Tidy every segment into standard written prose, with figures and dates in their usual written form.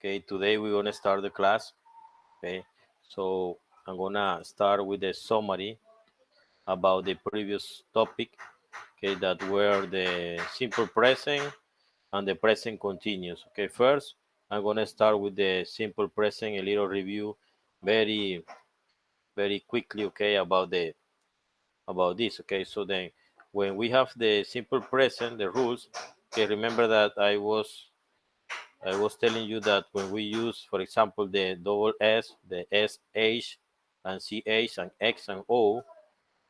Okay, today we're gonna start the class. Okay, so I'm gonna start with a summary about the previous topic. Okay, that were the simple present and the present continuous. Okay, first I'm gonna start with the simple present, a little review, very very quickly. Okay, about this. Okay, so then when we have the simple present, the rules. Okay, remember that I was telling you that when we use, for example, the double S, the SH, and CH, and X, and O,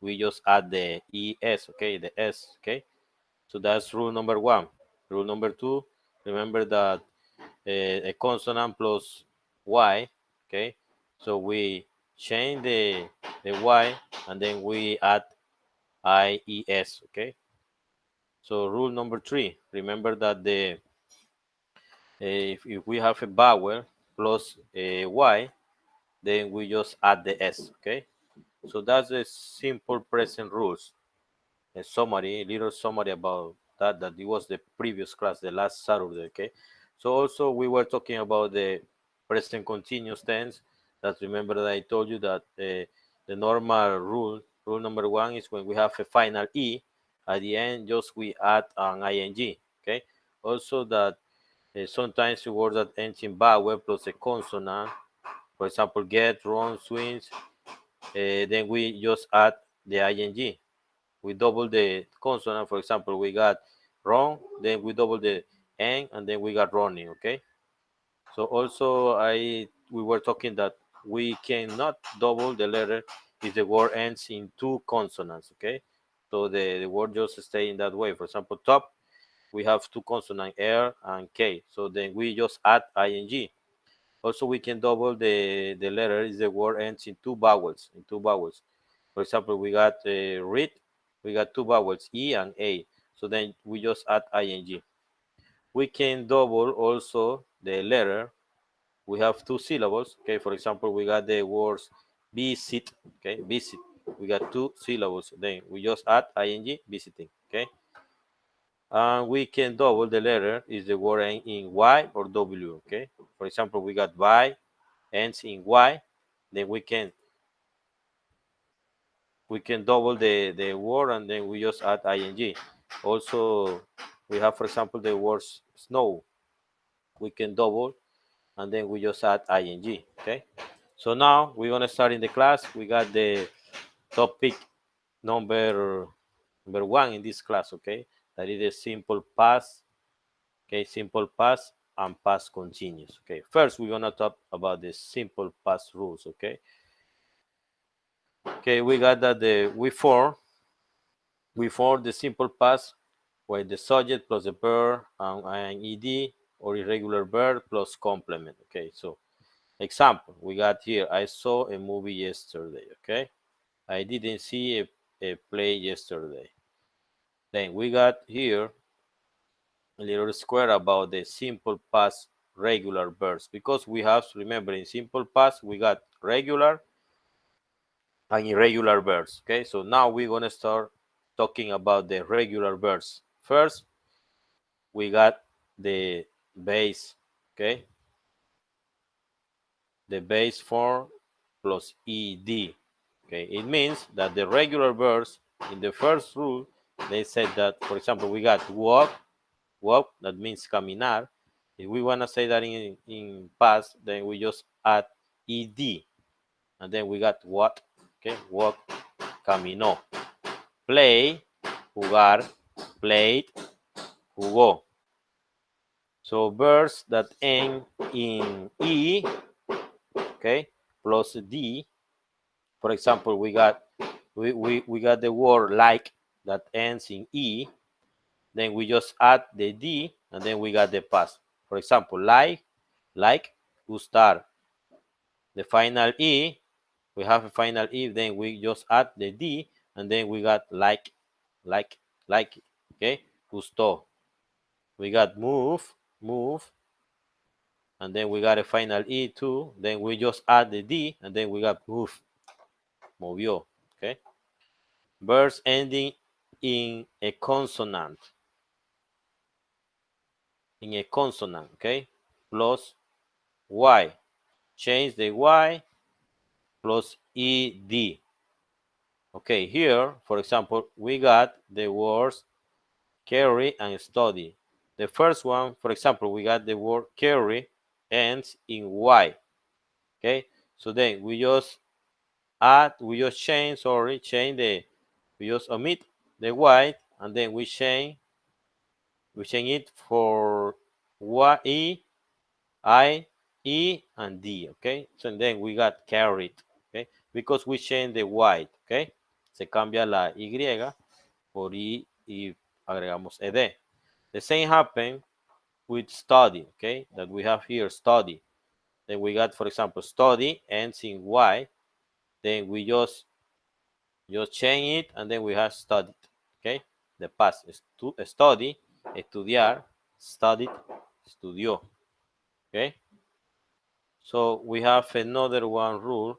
we just add the ES, okay, the S, okay? So that's rule number one. Rule number two, remember that a consonant plus Y, okay? So we change the Y, and then we add IES, okay? So rule number three, remember that if we have a vowel plus a Y, then we just add the S, okay? So that's the simple present rules. A summary, a little summary about that it was the previous class, the last Saturday, okay? So also we were talking about the present continuous tense. That remember that I told you that the normal rule number one is when we have a final E, at the end just we add an ing, okay? Also that sometimes the word that ends in vowel plus a consonant, for example, get, run, swings, then we just add the ing. We double the consonant. For example, we got run, then we double the n, and then we got running. Okay. So also we were talking that we cannot double the letter if the word ends in two consonants. Okay. So the word just stay in that way. For example, top, we have two consonants R and K. So then we just add ing. Also, we can double the letter if the word ends in two vowels. For example, we got read, we got two vowels, E and A. So then we just add ing. We can double also the letter. We have two syllables. Okay, for example, we got the words visit. Okay, visit. We got two syllables. Then we just add ing, visiting. Okay, and we can double the letter is the word end in Y or W. Okay, for example, we got by ends in Y. Then we can double the word, and then we just add ing. Also, we have, for example, the word snow. We can double, and then we just add ing. Okay. So now we're gonna start in the class. We got the topic number one in this class. Okay, that is the simple past. Okay, simple past and past continuous. Okay. First, we're gonna talk about the simple past rules. Okay. Okay, we got that we form the simple past where the subject plus the verb and an ed or irregular verb plus complement. Okay, so example, we got here, I saw a movie yesterday. Okay, I didn't see a play yesterday. Then we got here a little square about the simple past regular verbs, because we have to remember in simple past we got regular and irregular verbs. Okay, so now we're going to start talking about the regular verbs. First, we got the base. Okay, the base form plus ed. Okay, it means that the regular verbs in the first rule, they said that, for example, we got walk, that means caminar. If we want to say that in past, then we just add ed, and then we got what. Okay, walk, caminó. Play, jugar, played, jugó. So verbs that end in e, okay, plus d. For example, we got the word like that ends in e. Then we just add the d, and then we got the past. For example, like, gustar. The final e, we have a final e. Then we just add the d, and then we got like, like. Okay, gustó. We got move, and then we got a final e too. Then we just add the d, and then we got move, movió. Okay, verbs ending in a consonant, okay, plus Y. Change the Y plus ed. Okay, here, for example, we got the words carry and study. The first one, for example, we got the word carry ends in Y. Okay, so then we just change we just omit the Y, and then we change it for Y, E, I, E, and D. Okay, so then we got carried. Okay, because we change the Y. Okay, se cambia la Y por I y agregamos ed. The same happen with study. Okay, that we have here study. Then we got, for example, study ends in Y. Then we just change it, and then we have studied. Okay, the past is to study, estudiar, studied, estudió. Okay, so we have another one rule,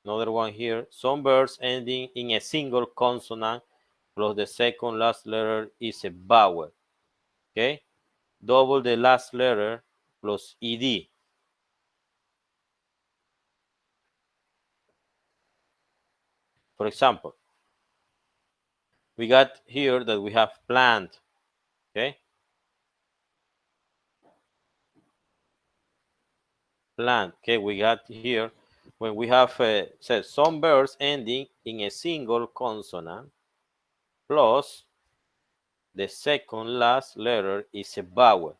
another one here. Some verbs ending in a single consonant plus the second last letter is a vowel. Okay, double the last letter plus ed. For example, we got here that we have plant. Okay, plant. Okay, we got here when we have said some verbs ending in a single consonant plus the second last letter is a vowel.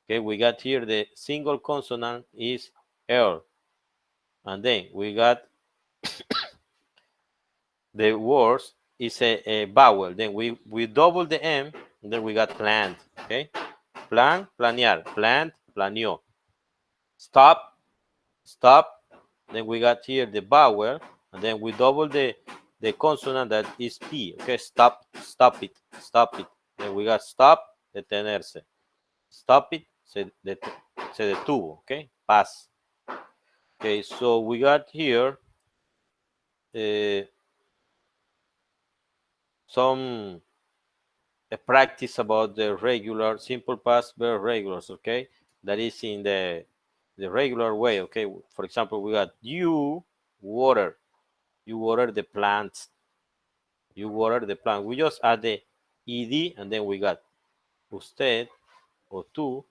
Okay, we got here the single consonant is L, and then we got the words is a vowel. Then we double the M, and then we got plant. Okay, plan, planear, plant, planeó. Stop, stop. Then we got here the vowel, and then we double the consonant that is P. Okay, stop, stop it, stop it. Then we got stop, detenerse. Stop it, se detuvo. Okay, pass. Okay, so we got here some practice about the regular simple past verb regulars. Okay, that is in the regular way. Okay, for example, we got you water, you water the plants, you water the plant. We just add the ed, and then we got usted o tú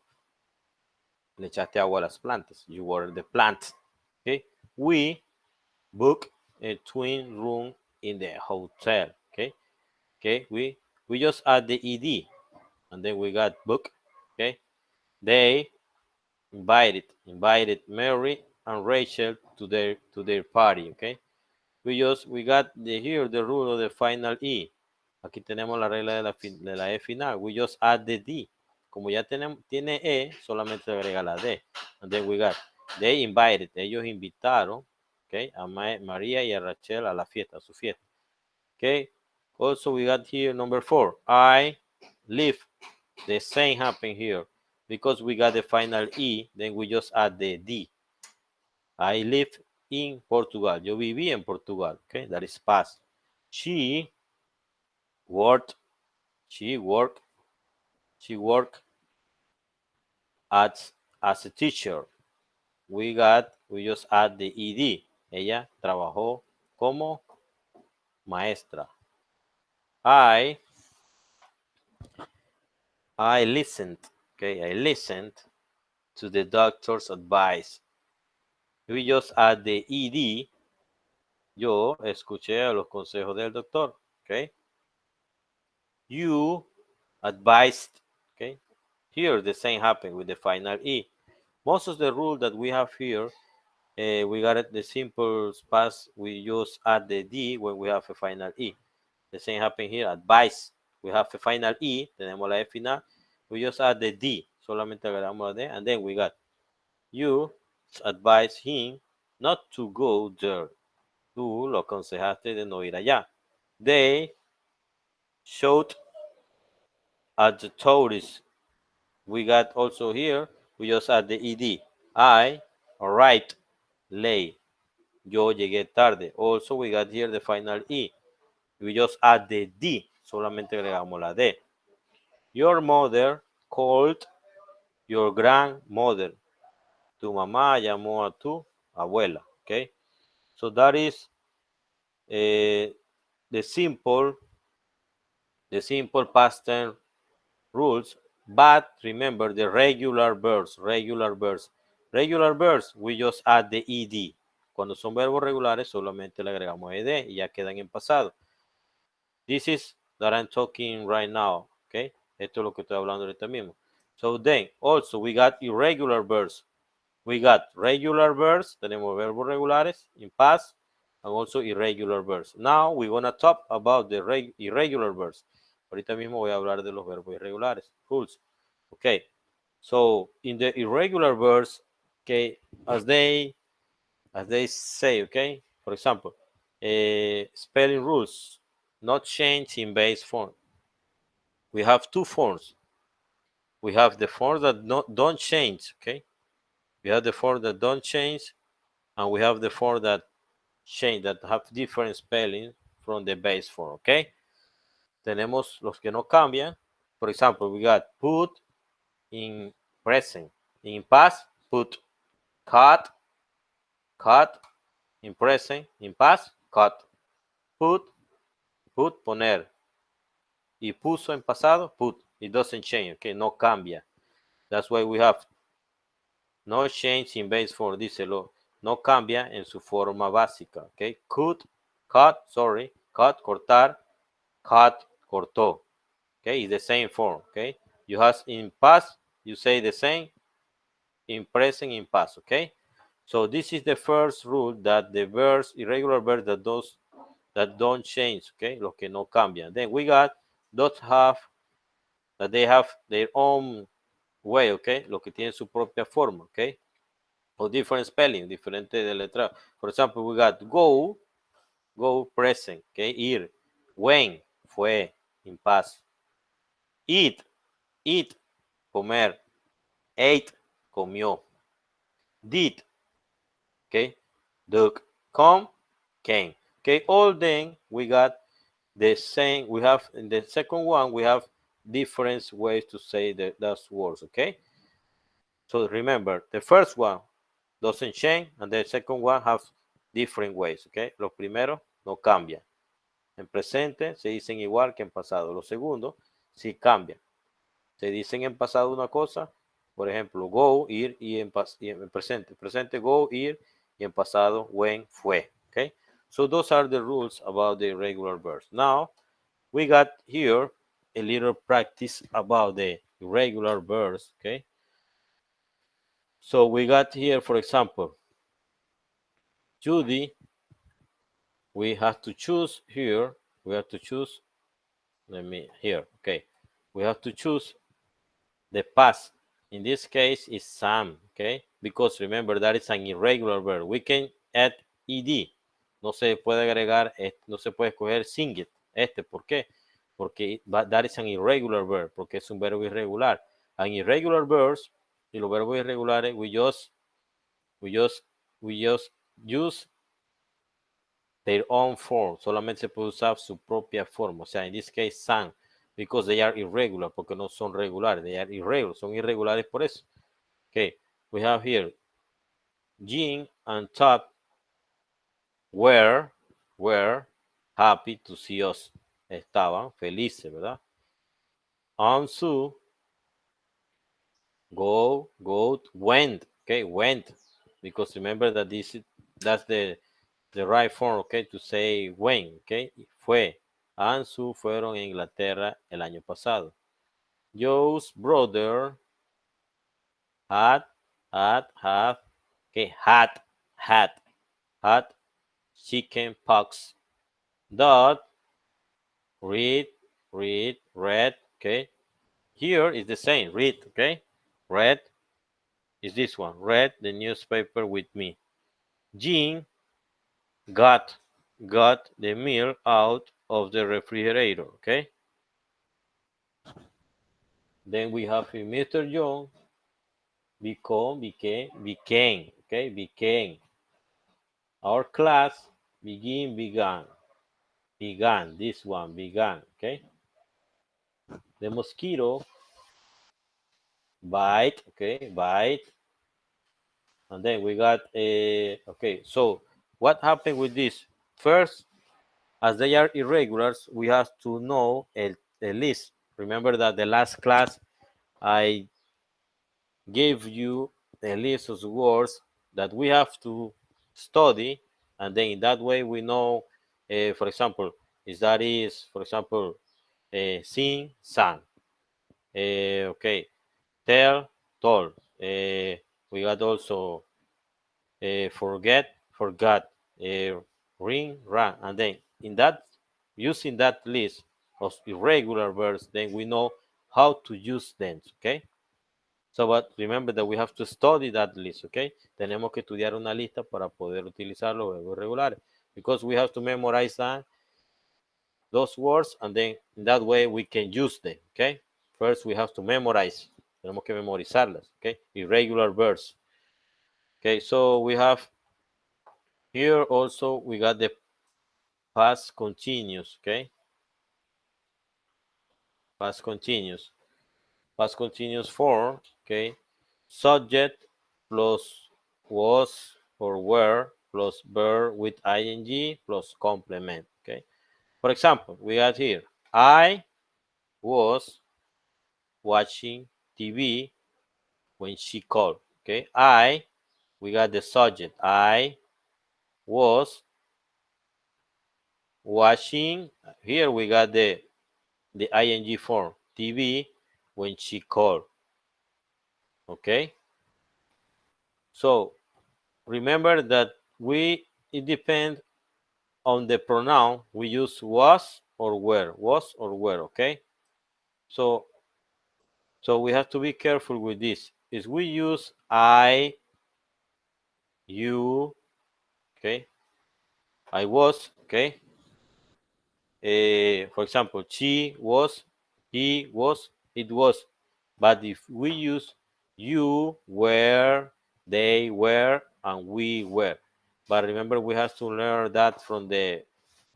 le echaste agua a las plantas, you water the plant. Okay, we book a twin room in the hotel. Okay, okay, we just add the ed, and then we got book. Okay, they invited Mary and Rachel to their party. Okay, we got here the rule of the final e. Aquí tenemos la regla de la e final. We just add the d. Como ya tiene e, solamente se agrega la d. And then we got they invited, ellos invitaron, okay, a María y a Rachel a la fiesta, a su fiesta. Okay, also we got here number 4, I live. The same happen here because we got the final e, then we just add the d. I live in Portugal. Yo viví en Portugal. Okay, that is past. She worked. She worked. She worked as a teacher. We just add the ed. Ella trabajó como maestra. I listened. Okay, I listened to the doctor's advice. We just add the ed. Yo escuché a los consejos del doctor. Okay. You advised. Okay. Here the same happened with the final e. Most of the rule that we have here, we got it the simple past. We just add the d when we have a final e. The same happen here. Advice. We have a final e. Tenemos la e final. We just add the d. Solamente agregamos la d, and then we got you advise him not to go there. Tú lo aconsejaste de no ir allá. They showed at the tourists. We got also here, we just add the ed. I arrived late. Yo llegué tarde. Also, we got here the final e. We just add the d. Solamente agregamos la d. Your mother called your grandmother tu mamá llamó a tu abuela. Okay, so that is the simple past tense rules. But remember the regular verbs. Regular verbs, we just add the ed. Cuando son verbos regulares solamente le agregamos ed y ya quedan en pasado. This is that I'm talking right now. Okay, esto es lo que estoy hablando ahorita mismo. So then also we got irregular verbs. We got regular verbs, tenemos verbos regulares in past, and also irregular verbs. Now we're gonna talk about the irregular verbs. Ahorita mismo voy a hablar de los verbos irregulares, rules. Okay, so in the irregular verbs, okay, as they say, okay, for example, spelling rules, not change in base form. We have two forms. We have the forms that don't change, okay? We have the forms that don't change, and we have the forms that change, that have different spelling from the base form, okay? Tenemos los que no cambian. For example, we got put in present. In past, put. Cut, in present. In past, cut. Put, poner. Y puso en pasado, put. It doesn't change, okay? No cambia. That's why we have no change in base form, díselo. No cambia en su forma básica, okay? Cut, cortar, cut, cortó. Okay, it's the same form, okay? You have in past, you say the same, in present, in past, okay? So this is the first rule, that the verbs, irregular verbs that don't change, okay? Los que no cambian. Then we got that they have their own way, okay? Los que tienen su propia forma, okay? Or different spelling, diferente de letra. For example, we got go, present, okay? Ir. When, fue, in past. Eat, comer. Ate, comió. Did, okay? Dug, come, came. Okay, all then we got the same. We have in the second one, we have different ways to say those words, okay? So remember, the first one doesn't change, and the second one have different ways, okay? Los primeros no cambian. En presente se dicen igual que en pasado. Los segundos sí cambian. Se dicen en pasado una cosa, por ejemplo, go, ir, y en presente. Presente, go, ir, y en pasado, when, fue. Okay? So those are the rules about the irregular verbs. Now, we got here a little practice about the irregular verbs. Okay? So we got here, for example, Judy, we have to choose here. We have to choose, here, okay. We have to choose the past. In this case is Sam, okay? Because remember that is an irregular verb. We can add ed. No se puede agregar, no se puede escoger sing it. ¿Por qué? Porque that is an irregular verb, porque es un verbo irregular. An irregular verbs, y los verbos irregulares, we just use their own form. Solamente se puede usar su propia forma. O sea, in this case, Sam, because they are irregular, porque no son regulares. They are irregular, son irregulares por eso. Okay, we have here Jean and Todd were happy to see us. Estaban felices, ¿verdad? And Sue went, okay, went, because remember that that's the right form, okay, to say when, okay, fue. And Sue fueron a Inglaterra el año pasado. Joe's brother had, okay, had chicken pox. Dot, read, okay. Here is the same, read, okay. Read is this one, read the newspaper with me. Jean got the milk out of the refrigerator, okay. Then we have Mr. John became, okay, became. Our class began, this one, began, okay. The mosquito bite, okay, bite. And then we got a, okay, so what happened with this? First, as they are irregulars, we have to know a list. Remember that the last class I gave you a list of words that we have to study, and then in that way we know, for example, is that is, for example, sing, sang, okay, tell, told. We got also forget, forgot, ring, rang, and then in that, using that list of irregular verbs, then we know how to use them, okay? So, but remember that we have to study that list, okay? Tenemos que estudiar una lista para poder utilizar los verbos regulares, because we have to memorize that, those words, and then in that way we can use them, okay? First, we have to memorize. Tenemos que memorizarlas, okay? Irregular verbs. Okay, so we have here also, we got the past continuous, okay? Past continuous. Past continuous form, okay? Subject plus was or were plus verb with ing plus complement, okay? For example, we got here, I was watching TV when she called, okay? We got the subject, I was watching, here we got the ing form, TV when she called, okay? So remember that it depends on the pronoun. We use was or were, okay? So we have to be careful with this. Is we use I, you, okay? I was, okay? For example, she was, he was, it was. But if we use you were, they were, and we were. But remember, we have to learn that from the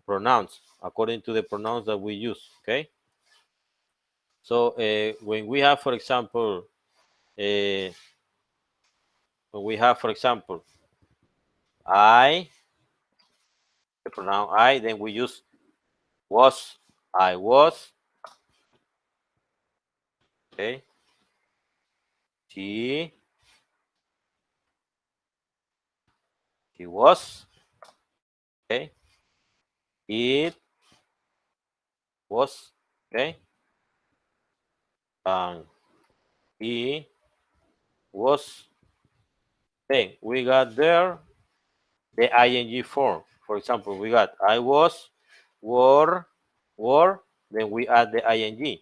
pronouns, according to the pronouns that we use, okay? So when we have, for example, uh, I, the pronoun I, then we use was, I was, okay? She, he was, okay? It was, okay? And he was. Then we got there the ing form. For example, we got I was, were, then we add the ing.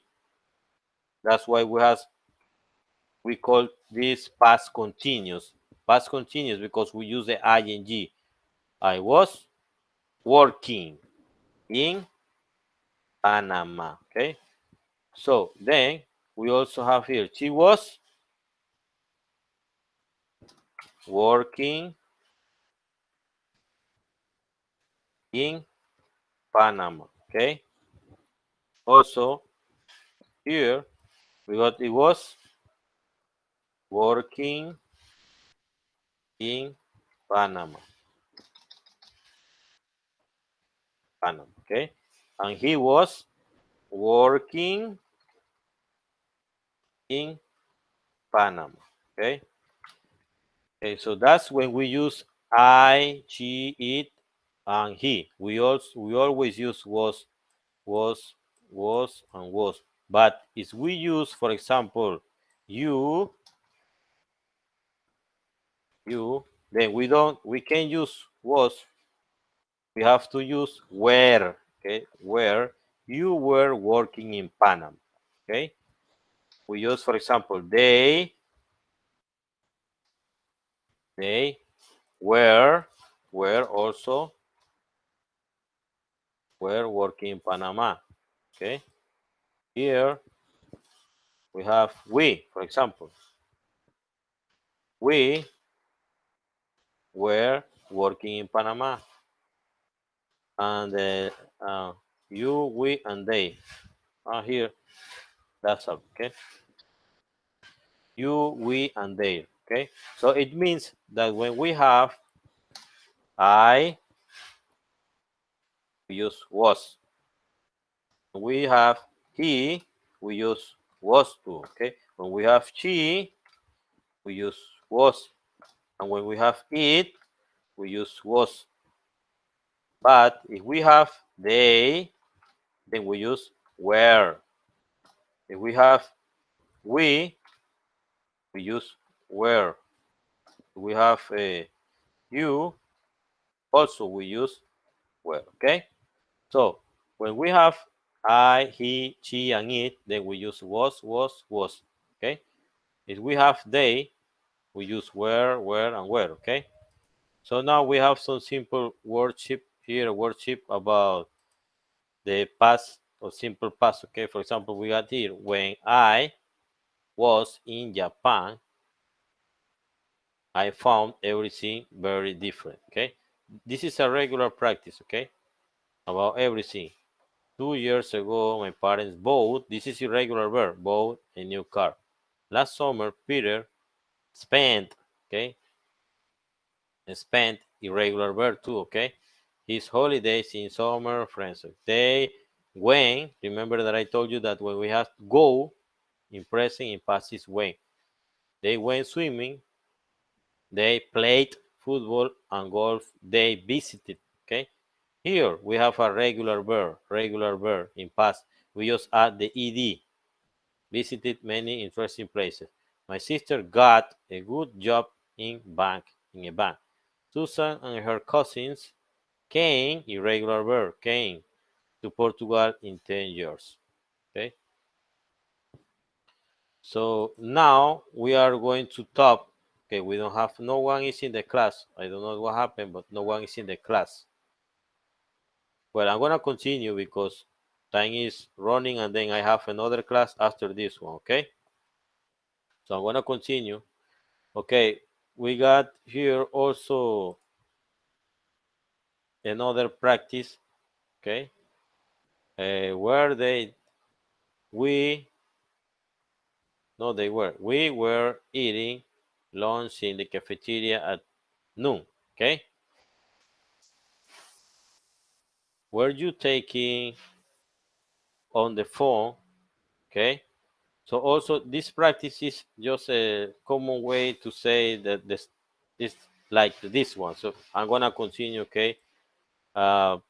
That's why we call this past continuous. Past continuous because we use the ing. I was working in Panama. Okay. So then we also have here she was working in Panama. Okay. Also here we got it was working in Panama. Panama. Okay. And he was working in Panama. Okay. Okay, so that's when we use I, she, it, and he. We always use was, and was. But if we use, for example, you, then we can use was. We have to use where. Okay, where you were working in Panama. Okay, we use, for example, they were also were working in Panama. Okay, here we have we, for example, we were working in Panama, and you, we, and they are here. That's all. Okay, you, we, and they. Okay, so it means that when we have I, we use was. When we have he, we use was to. Okay, when we have she, we use was, and when we have it, we use was. But if we have they, then we use were. If we have we use were. If we have you, also we use were. Okay, so when we have I, he, she, and it, then we use was. Okay, if we have they, we use were, and were. Okay, so now we have some simple wordship here, wordship about the past or simple past. Okay, for example, we got here when I was in Japan, I found everything very different. Okay, this is a regular practice. Okay, about everything. 2 years ago, my parents bought, this is irregular verb, bought a new car. Last summer, Peter spent, okay, spent irregular verb too, okay, his holidays in summer, friends. They went, remember that I told you that when we have go, in present, in past is when. They went swimming, they played football and golf, they visited, okay. Here we have a regular verb in past. We just add the ed, visited many interesting places. My sister got a good job in a bank. Susan and her cousins came, irregular verb, came to Portugal in 10 years. Okay. So now we are going to talk. Okay, we don't have, no one is in the class. I don't know what happened, but no one is in the class. Well, I'm gonna continue because time is running and then I have another class after this one, okay? So I'm gonna continue. Okay, we got here also another practice, okay? Where we, no, we were eating lunch in the cafeteria at noon, okay? Were you taking on the phone, okay? So also this practice is just a common way to say that this like this one. So I'm gonna continue, okay?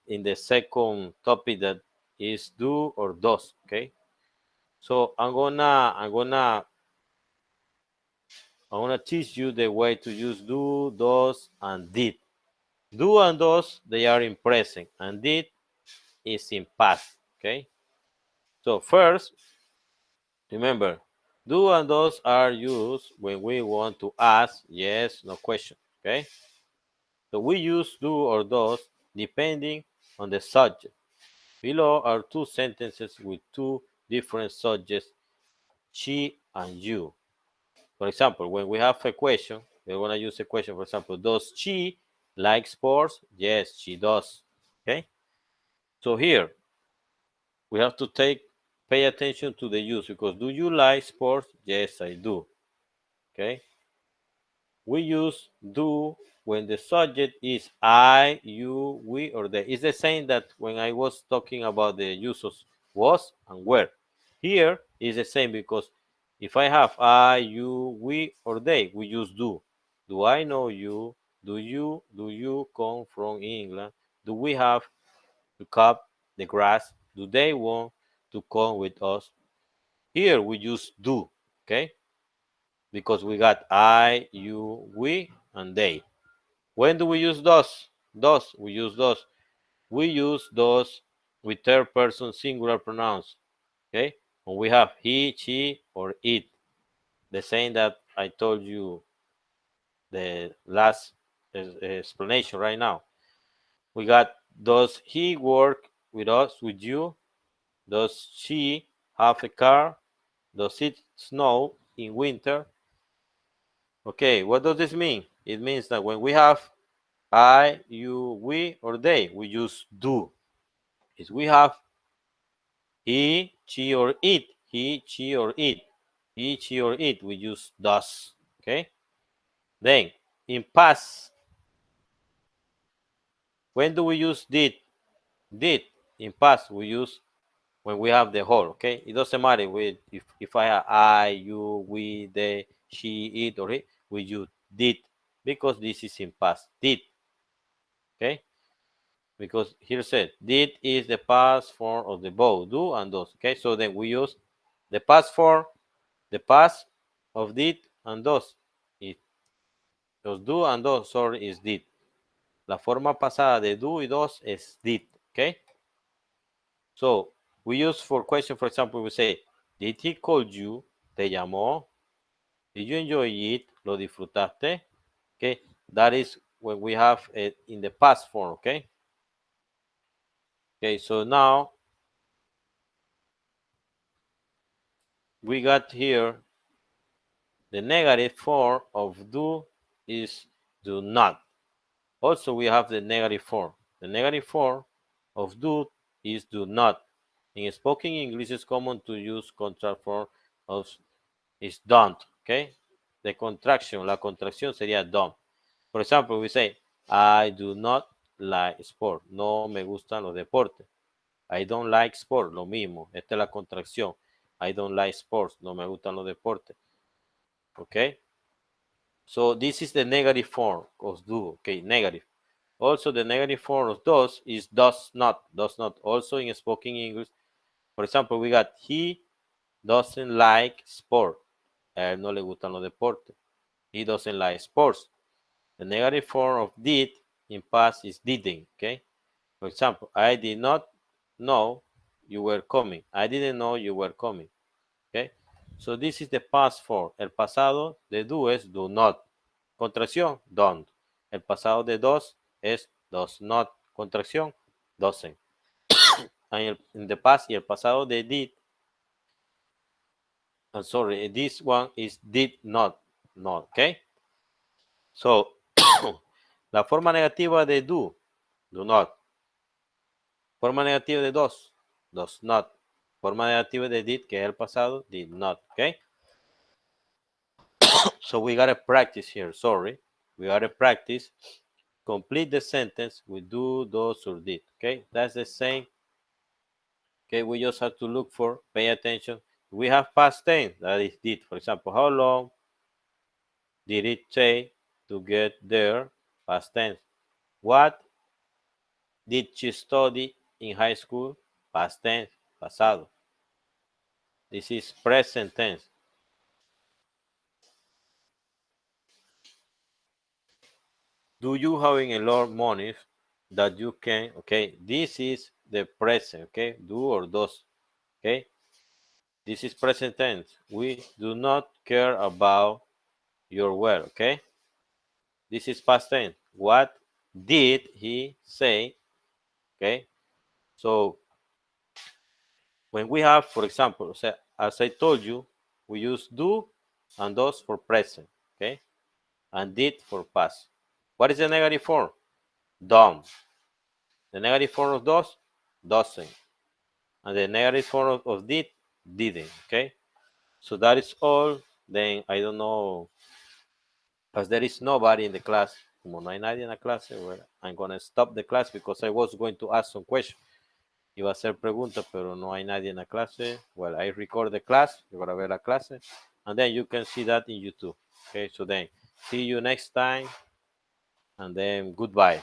In the second topic that is do or does, okay? So I'm gonna teach you the way to use do, does, and did. Do and does, they are in present, and did is in past, okay? So first, remember, do and does are used when we want to ask yes, no question, okay? So we use do or does depending on the subject. Below are two sentences with two different subjects, she and you. For example, when we have a question, we're going to use a question. For example, does she like sports? Yes, she does. Okay. So here we have to pay attention to the use because do you like sports? Yes, I do. Okay. We use do when the subject is I, you, we, or they. It's the same that when I was talking about the use of was and were. Here is the same because if I have I, you, we, or they, we use do. Do I know you? Do you come from England? Do we have to cut the grass? Do they want to come with us? Here we use do, okay? Because we got I, you, we, and they. When do we use those? Those, we use those. We use those with third person singular pronouns. Okay? When we have he, she, or it. The same that I told you the last explanation right now. We got does he work with us, with you? Does she have a car? Does it snow in winter? Okay, what does this mean? It means that when we have I, you, we, or they, we use do. If we have he, she, or it, he, she, or it, he, she, or it, we use does. Okay. Then in past, when do we use did? Did in past we use when we have the whole. Okay, it doesn't matter with if I have I, you, we, they, she, it, or he, we use did because this is in past. Did. Okay, because here said did is the past form of the both do and does. Okay, so then we use the past form, the past of did and does. It, los do and does, sorry, is did. La forma pasada de do y dos es did. Okay, so we use for question, for example, we say, did he call you? ¿Te llamó? Did you enjoy it? ¿Lo disfrutaste? Okay, that is when we have it in the past form. Okay, okay, so now we got here the negative form of do is do not. Also, we have the negative form. The negative form of do is do not. In spoken English, it's common to use contract form of is don't. Okay, the contraction, la contracción sería don't. For example, we say, I do not like sport. No me gustan los deportes. I don't like sport. Lo mismo. Esta es la contracción. I don't like sports. No me gustan los deportes. Okay. So this is the negative form of do. Okay, negative. Also, the negative form of does is does not. Does not. Also in spoken English. For example, we got he doesn't like sport. A él no le gustan los deportes. He doesn't like sports. The negative form of did in past is didn't. Okay. For example, I did not know you were coming. I didn't know you were coming. Okay. So this is the past form. El pasado de do es do not. Contracción, don't. El pasado de does es does not. Contracción, doesn't. And in the past, y el pasado de did, I'm sorry, this one is did not. No, okay. So, la forma negativa de do not. Forma negativa de does not. Forma negativa de did, que es el pasado, did not, okay? So we gotta practice here, sorry. We gotta practice. Complete the sentence with do, does, or did, okay? That's the same. Okay, we just have to look for, pay attention. We have past tense, that is did. For example, how long did it take to get there? Past tense. What did she study in high school? Past tense, pasado. This is present tense. Do you have a lot of money that you can, okay, this is the present, okay, do or does, okay, this is present tense. We do not care about your well, okay, this is past tense. What did he say? Okay, so when we have, for example, as I told you, we use do and does for present, okay, and did for past. What is the negative form? Don't. The negative form of does, doesn't. And the negative form of did, didn't. Okay, so that is all. Then I don't know, as there is nobody in the class, como no hay nadie en la clase, well, I'm gonna stop the class because I was going to ask some questions. Iba a hacer preguntas, pero no hay nadie en la clase. Well, I record the class, yo grabé la clase, and then you can see that in YouTube. Okay, so then see you next time, and then goodbye.